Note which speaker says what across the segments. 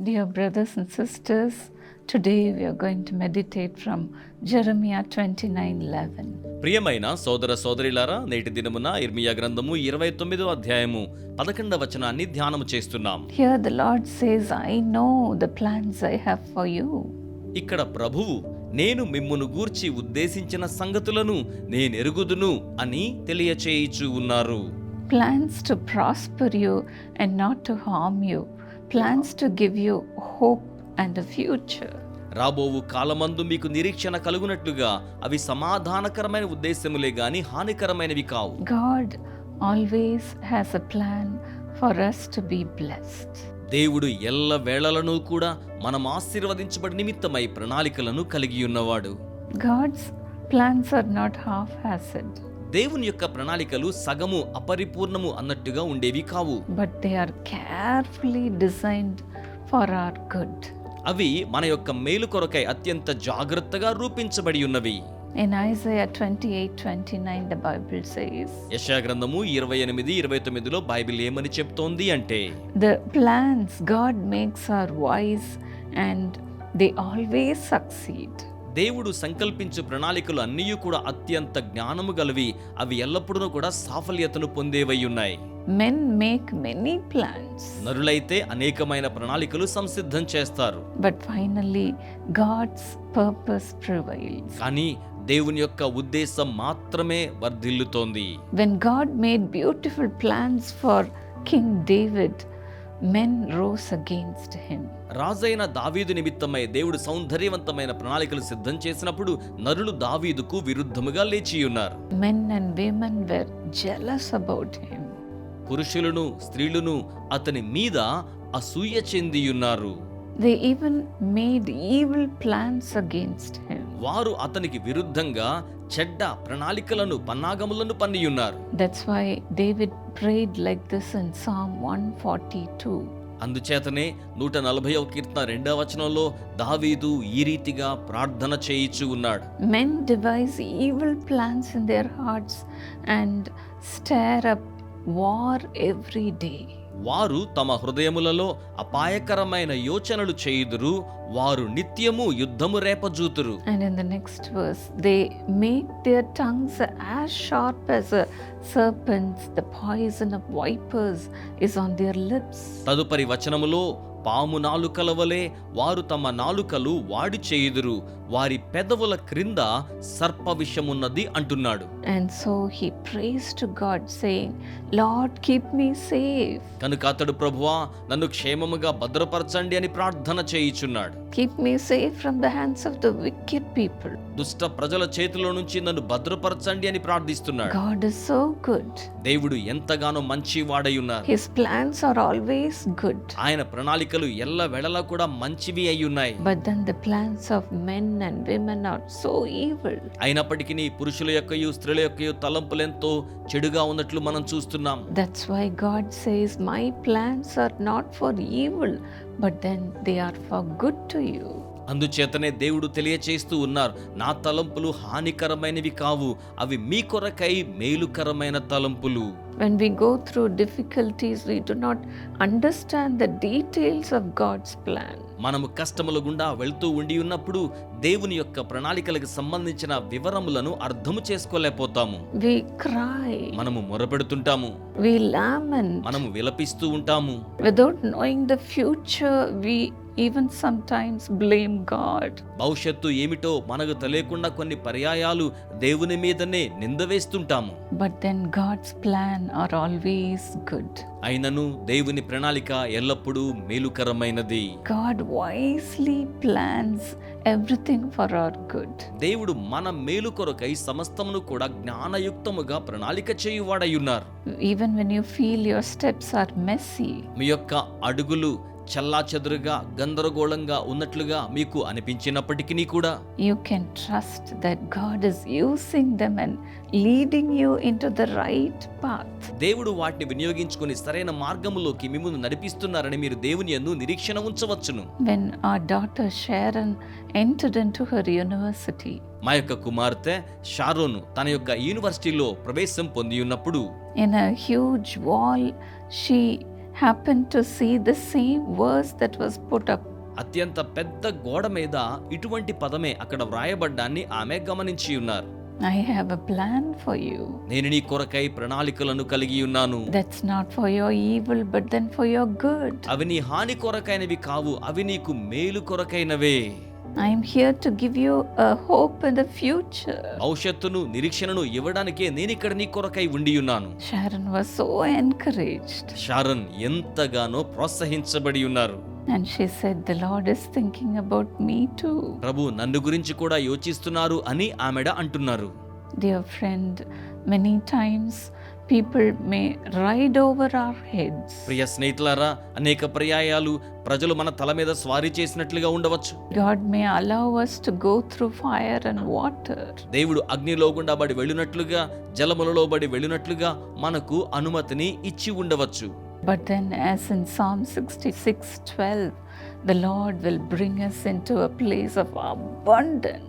Speaker 1: Dear brothers and sisters, today we are going to meditate from Jeremiah 29:11.
Speaker 2: ప్రియమైన సోదర సోదరిలారా, నేటి దినమున ఇర్మియా గ్రంథము 29వ అధ్యాయము 11వ వచనాన్ని ధ్యానము చేస్తున్నాం.
Speaker 1: Here the Lord says, I know the plans I have for you.
Speaker 2: ఇక్కడ ప్రభువు నేను మిమ్మును గూర్చి ఉద్దేశించిన సంగతులను నేనెరుగుదును అని తెలియచేయుచు ఉన్నారు.
Speaker 1: Plans to prosper you and not to harm you. Plans to give you hope and a future.
Speaker 2: రాబోవు కాలమందు మీకు నిరీక్షణ కలుగునట్లుగా అవి సమాధానకరమైన ఉద్దేశములే గాని హానికరమైనవి కావు.
Speaker 1: God always has a plan for us to be blessed.
Speaker 2: దేవుడు ఎల్ల వేళలను కూడా మనం ఆశీర్వదించబడి నిమిత్తమై ప్రణాళికలను కలిగి ఉన్నవాడు.
Speaker 1: God's plans are not half-assed.
Speaker 2: దేవుని యొక్క ప్రణాళికలు సగము అపరిపూర్ణము అన్నట్టుగా ఉండేవి కావు.
Speaker 1: But they are carefully designed for our good.
Speaker 2: అవి మన యొక్క మేలు కొరకై అత్యంత జాగ్రత్తగా రూపించబడి ఉన్నవి.
Speaker 1: In Isaiah 28:29 the Bible says,
Speaker 2: యెషయా గ్రంథము 28:29లో బైబిల్ ఏమని చెప్తోంది అంటే,
Speaker 1: the plans God makes are wise and they always succeed.
Speaker 2: దేవుడు సంకల్పించు ప్రణాళికలు అన్నీ కూడా అత్యంత జ్ఞానము గలవి. అవి ఎల్లప్పుడూ కూడా సాఫల్యతను పొందేవై ఉన్నాయి.
Speaker 1: Men make many plans.
Speaker 2: నరులైతే అనేకమైన ప్రణాళికలు సంసిద్ధం చేస్తారు.
Speaker 1: But finally God's purpose prevails.
Speaker 2: కానీ దేవుని యొక్క ఉద్దేశం మాత్రమే వర్ధిల్లుతోంది.
Speaker 1: When God made beautiful plans for King David, men rose against him.
Speaker 2: రాజైన దావీదు నిమిత్తమై దేవుడు సౌందర్యవంతమైన ప్రణాళికలు సిద్ధం చేసినప్పుడు నరులు దావీదుకు విరుద్ధముగా లేచియున్నారు.
Speaker 1: Men and women were jealous about him.
Speaker 2: పురుషులను స్త్రీలను అతని మీద అసూయ చెందియున్నారు.
Speaker 1: They even made evil plans against him.
Speaker 2: వారు అతనికి విరుద్ధంగా చెడ్డ ప్రణాళికలను పన్నాగములను పన్నియున్నారు.
Speaker 1: That's why David prayed like this in Psalm 142.
Speaker 2: అందుచేతనే 140వ కీర్తన 2వ వచనంలో దావీదు ఈ రీతిగా ప్రార్థన చేయిచు ఉన్నాడు.
Speaker 1: Men devise evil plans in their hearts and stir up war every day.
Speaker 2: వారు తమ హృదయములలో అపాయకరమైన యోచనలు చేయుదురు. వారు నిత్యము యుద్ధము రేపజూతురు.
Speaker 1: And in the next verse, they make their tongues as sharp as a serpent's. The poison of vipers is on their lips.
Speaker 2: తదుపరి వచనములో పాము నాలుకల వలె వారు తమ నాలుకలు వాడి చేయుదురు. వారి పెదవుల క్రింద సర్ప విషమున్నది అంటున్నాడు.
Speaker 1: And so he prays to God saying, Lord, keep me safe.
Speaker 2: కనుక అతడు ప్రభువా నన్ను క్షేమముగా భద్రపరచండి అని ప్రార్థన చేయుచున్నాడు.
Speaker 1: Keep me safe from the hands of the wicked people.
Speaker 2: దుష్ట ప్రజల చేతిలో నుంచి నన్ను భద్రపరచండి అని ప్రార్థిస్తున్నాడు.
Speaker 1: God is so good.
Speaker 2: దేవుడు ఎంతగానో మంచి వాడై ఉన్నారు.
Speaker 1: His plans are always good.
Speaker 2: ఆయన ప్రణాళికలు ఎల్ల వేళలా కూడా మంచివి అయి ఉన్నాయి.
Speaker 1: But then the plans of men and women are so evil.
Speaker 2: అయినప్పటికీ పురుషుల యొక్కయు స్త్రీల యొక్కయు తలంపులెంతో చెడుగా ఉన్నట్లు మనం చూస్తున్నాం.
Speaker 1: That's why God says, my plans are not for evil, but then they are for good to you.
Speaker 2: అందుచేతనే దేవుడు తెలియచేస్తూ ఉన్నారు, నా తలంపులు హానికరమైనవి కావు, అవి మీ కొరకై మేలుకరమైన తలంపులు.
Speaker 1: When we go through difficulties, we do not understand the details of God's plan.
Speaker 2: మనము కష్టముల గుండా వెళ్తూ ఉండి ఉన్నప్పుడు దేవుని యొక్క ప్రణాళికలకు సంబంధించిన వివరములను అర్థము చేసుకోలేకపోతాము.
Speaker 1: We cry.
Speaker 2: మనము మొరపెడుతుంటాము.
Speaker 1: We lament.
Speaker 2: మనము విలపిస్తూ ఉంటాము.
Speaker 1: Without knowing the future, we even sometimes blame God.
Speaker 2: భవిష్యత్తు ఏమిటో మనకు తెలియకుండా కొన్ని పర్యాయాలు దేవుని మీదనే నింద వేస్తుంటాము.
Speaker 1: But then God's plan are always good.
Speaker 2: అయినను దేవుని ప్రణాళిక ఎల్లప్పుడూ మేలుకరమైనది.
Speaker 1: God wisely plans everything for our good.
Speaker 2: దేవుడు మన మేలు కొరకై సమస్తమును కూడా జ్ఞానయుక్తముగా ప్రణాళిక చేయువాడై ఉన్నారు.
Speaker 1: Even when you feel your steps are messy,
Speaker 2: మీ యొక్క అడుగులు చల్లాచెదురుగా గందరగోళంగా ఉన్నట్లుగా మీకు అనిపించినప్పటికీ కూడా
Speaker 1: you can trust that God is using them and leading you into the right path.
Speaker 2: దేవుడు వాటిని వినియోగించుకొని సరైన మార్గములోకి మిమ్మును నడిపిస్తున్నారని మీరు దేవుని యందు నిరీక్షణ ఉంచవచ్చును.
Speaker 1: When our daughter Sharon entered into her university,
Speaker 2: మా యొక్క కుమార్తె షారోను తన యొక్క యూనివర్సిటీలో ప్రవేశం పొంది ఉన్నప్పుడు
Speaker 1: in a huge wall she happened to see the same verse that was put up.
Speaker 2: అత్యంత పెద్ద గోడ మీద ఇటువంటి పదమే అక్కడ వ్రాయబడ్డాన్ని ఆమె గమనించి ఉన్నారు.
Speaker 1: I have a plan for you.
Speaker 2: నేను నీ కొరకై ప్రణాళికలను కలిగి ఉన్నాను.
Speaker 1: That's not for your evil, but then for your good.
Speaker 2: అవి నీ హాని కొరకైనవి కావు, అవి నీకు మేలు కొరకైనవే.
Speaker 1: I am here to give you a hope in the future.
Speaker 2: భవిష్యత్తును నిరీక్షణను ఇవ్వడానికే నేను ఇక్కడ నీ కొరకై ఉండి ఉన్నాను.
Speaker 1: Sharon was so encouraged.
Speaker 2: Sharon ఎంతగానో ప్రోత్సహించబడి ఉన్నారు.
Speaker 1: And she said, the Lord is thinking about me too.
Speaker 2: ప్రభు నన్ను గురించి కూడా యోచిస్తున్నారు అని ఆమెడ అంటున్నారు.
Speaker 1: Dear friend, many times people may ride over our heads.
Speaker 2: ప్రియ స్నేహితులారా, అనేక పర్యాయాలు ప్రజలు మన తల మీద స్వారీ చేసినట్లుగా ఉండవచ్చు.
Speaker 1: God may allow us to go through fire and water.
Speaker 2: దేవుడు అగ్నిలో గుండా బడి వెళ్ళినట్లుగా, జలములలో బడి వెళ్ళినట్లుగా మనకు అనుమతిని ఇచ్చి ఉండవచ్చు.
Speaker 1: But then, as in Psalm 66:12, the Lord will bring us into a place of abundance.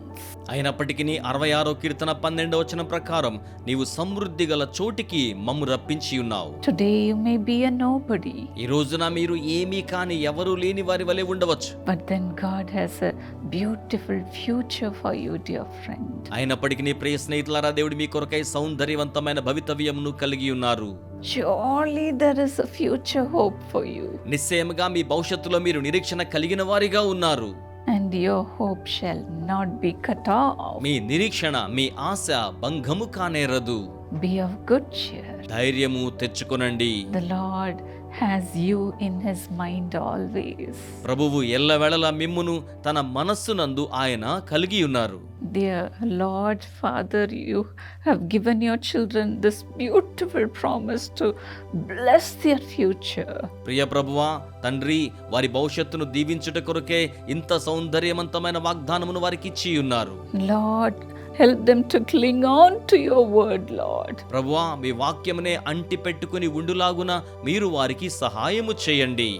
Speaker 2: అయినప్పటికీ 66వ కీర్తన 12వ వచనం ప్రకారం నీవు సమృద్ధి గల చోటికి మమ్ము రప్పించి ఉన్నావు.
Speaker 1: Today you may be a nobody.
Speaker 2: ఈ రోజున మీరు ఏమీ కాని ఎవరు లేని వారి వలె ఉండవచ్చు.
Speaker 1: But then God has a beautiful future for you, dear friend.
Speaker 2: అయినప్పటికీ నీ ప్రియ స్నేహితులారా, దేవుడు మీ కొరకై సౌందర్యవంతమైన భవితవ్యమును కలిగి ఉన్నారు.
Speaker 1: Surely there is a future hope for you.
Speaker 2: నిశ్చయముగా మీ భవిష్యత్తులో మీరు నిరీక్షణ కలిగిన వారిగా ఉన్నారు.
Speaker 1: And your hope shall not be cut off.
Speaker 2: మీ నిరీక్షణ, మీ ఆశ భంగము కానేరదు.
Speaker 1: Be of good cheer.
Speaker 2: ధైర్యము తెచ్చుకొనండి.
Speaker 1: The Lord has you in his mind always.
Speaker 2: ప్రభువు ఎల్లవేళలా మిమ్మును తన మనస్సునందు ఆయన కలిగి ఉన్నారు.
Speaker 1: Dear Lord, Father, you have given your children this beautiful promise to bless their future.
Speaker 2: ప్రియ ప్రభువా, తండ్రి, వారి భవిష్యత్తును దీవించుట కొరకే ఇంత సౌందర్యవంతమైన వాగ్దానమును వారికి ఇచ్చి ఉన్నారు.
Speaker 1: Lord, help them to cling on to your word, Lord.
Speaker 2: ప్రభువా, మీ వాక్యమునే అంటి పెట్టుకుని ఉండులాగున మీరు వారికి సహాయము చేయండి.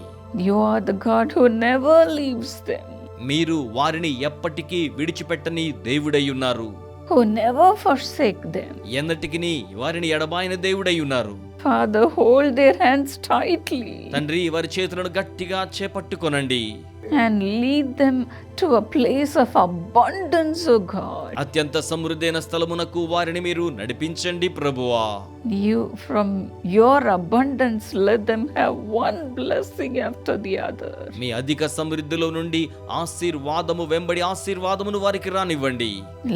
Speaker 1: You are the God who never leaves them,
Speaker 2: మీరు వారిని ఎప్పటికీ విడిచిపెట్టని దేవుడై ఉన్నారు.
Speaker 1: who never forsake them.
Speaker 2: ఎన్నటికిని వారిని ఎడబాయిన దేవుడై ఉన్నారు.
Speaker 1: Father, hold their hands tightly
Speaker 2: తండ్రి, వారి చేతులను గట్టిగా చేపట్టుకొనండి.
Speaker 1: and lead them to a place of abundance, O God.
Speaker 2: అత్యంత సమృద్ధైన స్థలమునకు వారిని మీరు నడిపించండి ప్రభువా.
Speaker 1: You, from your abundance, let them have one blessing after the other.
Speaker 2: మీ అధిక సమృద్ధిలో నుండి ఆశీర్వాదము వెంబడి ఆశీర్వాదమును వారికి రానివ్వండి.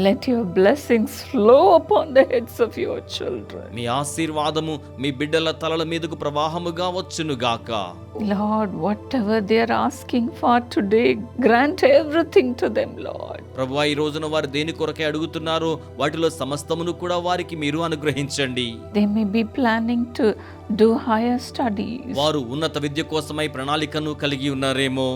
Speaker 1: Let your blessings flow upon the heads of your children.
Speaker 2: మీ ఆశీర్వాదము మీ బిడ్డల తలల మీదకు ప్రవాహముగా వచ్చునుగాక.
Speaker 1: Lord, whatever they are asking for today, grant everything to them, Lord.
Speaker 2: ప్రభువా, ఈ రోజున వారు దేని కొరకే అడుగుతున్నారో వాటిలో సమస్తమును కూడా వారికి మీరు అనుగ్రహించండి.
Speaker 1: They may be planning to do higher studies,
Speaker 2: వారు ఉన్నత విద్య కోసమై ప్రణాళికను కలిగి ఉన్నారేమో,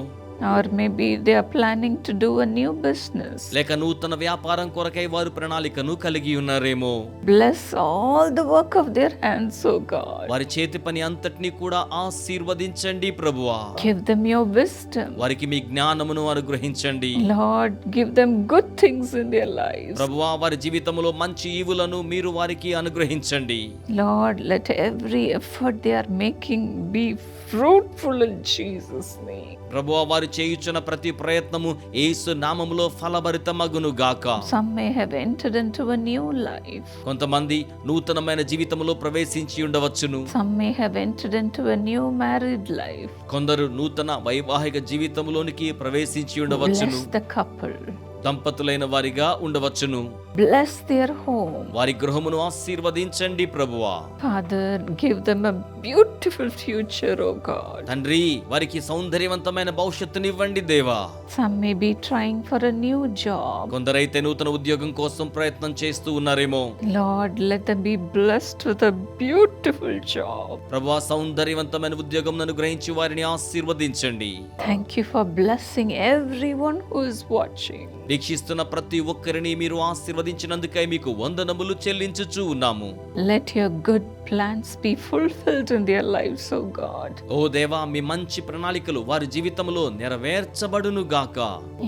Speaker 1: or maybe they are planning to do a new business.
Speaker 2: లేక నూతన వ్యాపారం కొరకై వారు ప్రణాళికను కలిగి ఉన్నారేమో.
Speaker 1: Bless all the work of their hands, O God.
Speaker 2: వారి చేతి పని అంతటినీ కూడా ఆశీర్వదించండి ప్రభువా.
Speaker 1: Give them your wisdom.
Speaker 2: వారికి మీ జ్ఞానమును అనుగ్రహించండి.
Speaker 1: Lord, give them good things in their lives.
Speaker 2: ప్రభువా, వారి జీవితంలో మంచి ఈవులను మీరు వారికి అనుగ్రహించండి.
Speaker 1: Lord, let every effort they are making be fruitful in Jesus' name.
Speaker 2: ప్రభువా, వారు చేయుచున్న ప్రతి ప్రయత్నము యేసు నామములో ఫలభరితమగును గాక.
Speaker 1: Some may have entered into a new life.
Speaker 2: కొంతమంది నూతనమైన జీవితంలో ప్రవేశించి ఉండవచ్చును.
Speaker 1: Some may have entered into a new married life.
Speaker 2: కొందరు నూతన వైవాహిక జీవితంలోనికి ప్రవేశించి ఉండవచ్చును.
Speaker 1: Bless the couple.
Speaker 2: దంపతులైన వారిగా ఉండవచ్చును.
Speaker 1: Bless their home.
Speaker 2: వారి గృహమును ఆశీర్వదించండి ప్రభువా.
Speaker 1: Father, give them a beautiful future, O God.
Speaker 2: తండ్రి, వారికి సౌందర్యవంతమైన భవిష్యత్తునివ్వండి దేవా.
Speaker 1: Some may be trying for a new job.
Speaker 2: కొందరైతే నూతన ఉద్యోగం కోసం ప్రయత్నం చేస్తూ ఉన్నారేమో.
Speaker 1: Lord, let them be blessed with a beautiful job.
Speaker 2: ప్రభువా, సౌందర్యవంతమైన ఉద్యోగం అనుగ్రహించి వారిని ఆశీర్వదించండి.
Speaker 1: Thank you for blessing everyone who is watching.
Speaker 2: వీక్షిస్తున్న ప్రతి ఒక్కరిని మీరు ఆశీర్వదించినందుకై మీకు వందనములు చెల్లించుచూ ఉన్నాము.
Speaker 1: Let your good plans be fulfilled in their lives, O God.
Speaker 2: ఓ దేవా, మీ మంచి ప్రణాళికలు వారి జీవితంలో నెరవేర్చబడును గాక.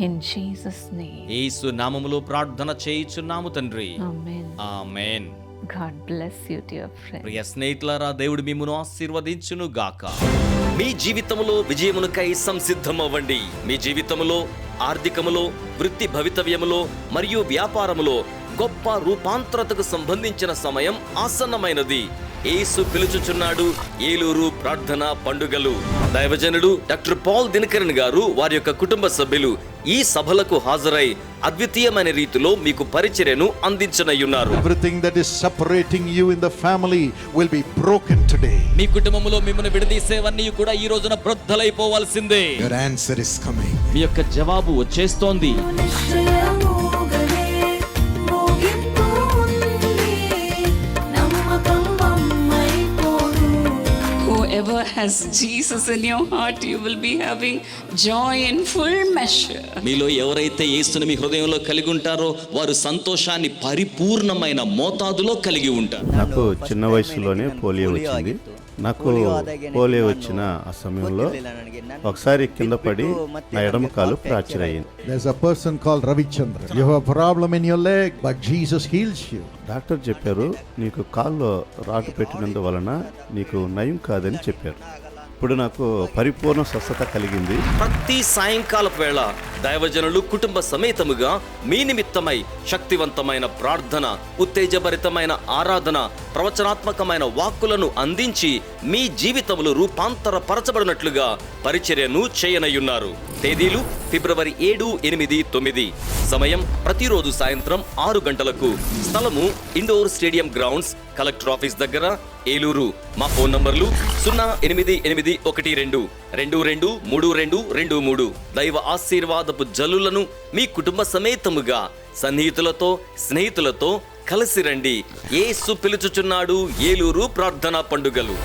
Speaker 1: In Jesus' name.
Speaker 2: యేసు నామములో ప్రార్థన చేయుచున్నాము తండ్రి.
Speaker 1: Amen.
Speaker 2: Amen.
Speaker 1: God bless you, dear friend.
Speaker 2: ప్రియ స్నేహితులారా, దేవుడు మిమ్మును ఆశీర్వదించును గాక. మీ జీవితంలో విజయమునకై సంసిద్ధమవ్వండి. మీ జీవితంలో, ఆర్థికములో, వృత్తి భవితవ్యములో మరియు వ్యాపారములో గొప్ప రూపాంతరతకు సంబంధించిన సమయం ఆసన్నమైనది. యేసు పిలుచుచున్నాడు. ఏలూరు ప్రార్థన పండుగలు. దైవజనుడు డాక్టర్ పాల్ దినకరన్ గారు, వారి యొక్క కుటుంబ సభ్యులు ఈ సభలకు హాజరై అద్వితీయమైన రీతిలో మీకు పరిచర్యను అందించనయ్యున్నారు.
Speaker 3: Everything that is separating you in the family will be broken today.
Speaker 2: మీ కుటుంబములో మిమ్మల్ని విడదీసేవన్నీ కూడా ఈ రోజున బ్రద్దలైపోవాల్సిందే.
Speaker 3: Your answer is coming.
Speaker 2: మీ యొక్క జవాబు వచ్చేస్తోంది.
Speaker 4: Whoever has Jesus in your heart, you will be having joy in full measure.
Speaker 2: మీలో ఎవరైతే యేసుని మీ హృదయంలో కలిగి ఉంటారో వారు సంతోషాన్ని పరిపూర్ణమైన మోతాదులో కలిగి ఉంటారు.
Speaker 5: నాకు చిన్న వయసులోనే పోలియో వచ్చింది. నాకు పోలియో వచ్చిన ఆ సమయంలో ఒకసారి కింద పడి నా ఎడమ కాలు ఫ్రాక్చర్ అయ్యింది.
Speaker 3: There's a person called Ravichandra. You have a problem in your leg, but Jesus heals you.
Speaker 5: Doctor చెప్పారు, నీకు కాల్లో రాటు పెట్టినందువలన నీకు నయం కాదని చెప్పారు. ఇప్పుడు నాకు పరిపూర్ణ స్వస్థత కలిగింది.
Speaker 2: ప్రతి సాయంకాలపు వేళ దైవజనులు కుటుంబ సమేతముగా మీ నిమిత్తమై శక్తివంతమైన ప్రార్థన, ఉత్తేజభరితమైన ఆరాధన, ప్రవచనాత్మకమైన వాక్కులను అందించి మీ జీవితములు రూపాంతరపరచబడినట్లుగా పరిచర్యను చేయనయ్యున్నారు. తేదీలు ఫిబ్రవరి 7, 8, 9. సమయం ప్రతిరోజు సాయంత్రం 6 గంటలకు. స్థలము indoor stadium grounds, collector office దగ్గర, ఏలూరు. మా ఫోన్ నంబర్లు 08812223223. దైవ ఆశీర్వాదపు జల్లులను మీ కుటుంబ సమేతముగా సన్నిహితులతో, స్నేహితులతో కలిసి రండి. యేసు పిలుచుచున్నాడు. ఏలూరు ప్రార్థనా పండుగలు.